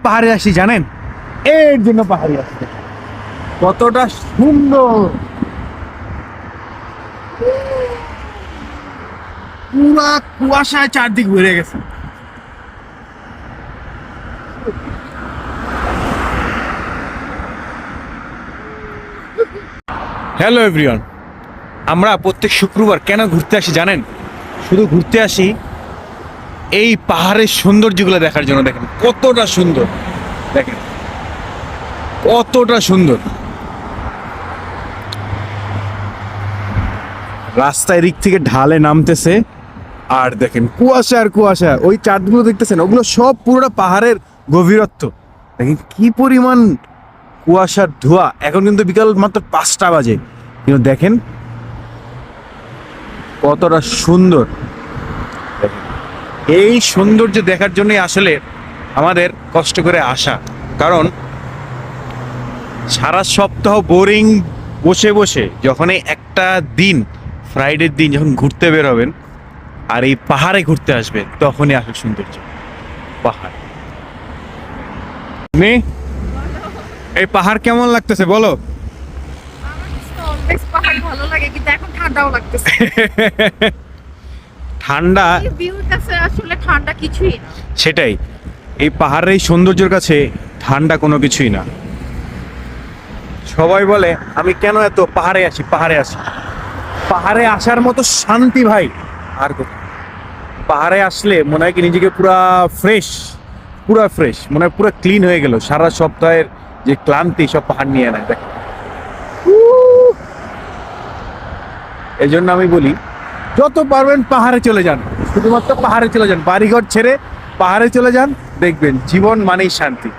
পাহাড়ে আসি জানেন? এর জন্য পাহাড়ে আসছে। কতটা সুন্দর, পুরা কুয়াশায় চারদিক ভরে গেছে। হ্যালো এভরিওয়ান, আমরা প্রত্যেক শুক্রবার কেন ঘুরতে আসি জানেন? শুধু ঘুরতে আসি এই পাহাড়ের সৌন্দর্যগুলো দেখার জন্য। দেখেন কতটা সুন্দর, দেখেন কতটা সুন্দর। রাস্তায় দিক থেকে ঢালে নামতেছে আর দেখেন কুয়াশা আর কুয়াশা। ওই চাঁদগুলো দেখতেছেন, ওগুলো সব পুরোটা পাহাড়ের গভীরত্ব। দেখেন কি পরিমাণ কুয়াশার ধোঁয়া। এখন কিন্তু বিকাল মাত্র 5টা বাজে, কিন্তু দেখেন কতটা সুন্দর। দেখেন, এই সৌন্দর্য দেখার জন্যই আসলে আমাদের কষ্ট করে আসা। কারণ সারা সপ্তাহ বোরিং বসে বসে যখন এই একটা দিন, ফ্রাইডের দিন যখন ঘুরতে বের হবেন আর এই পাহাড়ে ঘুরতে আসবেন, তখনই আসল সৌন্দর্য পাহাড়। এই পাহাড় কেমন লাগতেছে বলো? পাহাড় ভালো লাগে, কিন্তু এখন ঠান্ডাও লাগতেছে। ঠান্ডা, এই ভিউর কাছে আসলে ঠান্ডা কিছুই না। সেটাই। এই পাহাড়ের এই সৌন্দর্যের কাছে ঠান্ডা কোনো কিছুই না। সবাই বলে আমি কেন এত পাহাড়ে আসি, পাহাড়ে আসি। পাহাড়ে আসার মতো শান্তি ভাই আর কোথাও। পাহাড়ে আসলে মনে হয় কি নিজেকে পুরা ফ্রেশ মনে হয়, পুরো ক্লিন হয়ে গেল। সারা সপ্তাহের যে ক্লান্তি সব পাহাড় নিয়ে নেয়। দেখ, এই জন্য আমি বলি যত পারবেন পাহাড়ে চলে যান, শুধুমাত্র পাহাড়ে চলে যান, বাড়িঘর ছেড়ে পাহাড়ে চলে যান, দেখবেন জীবন মানেই শান্তি।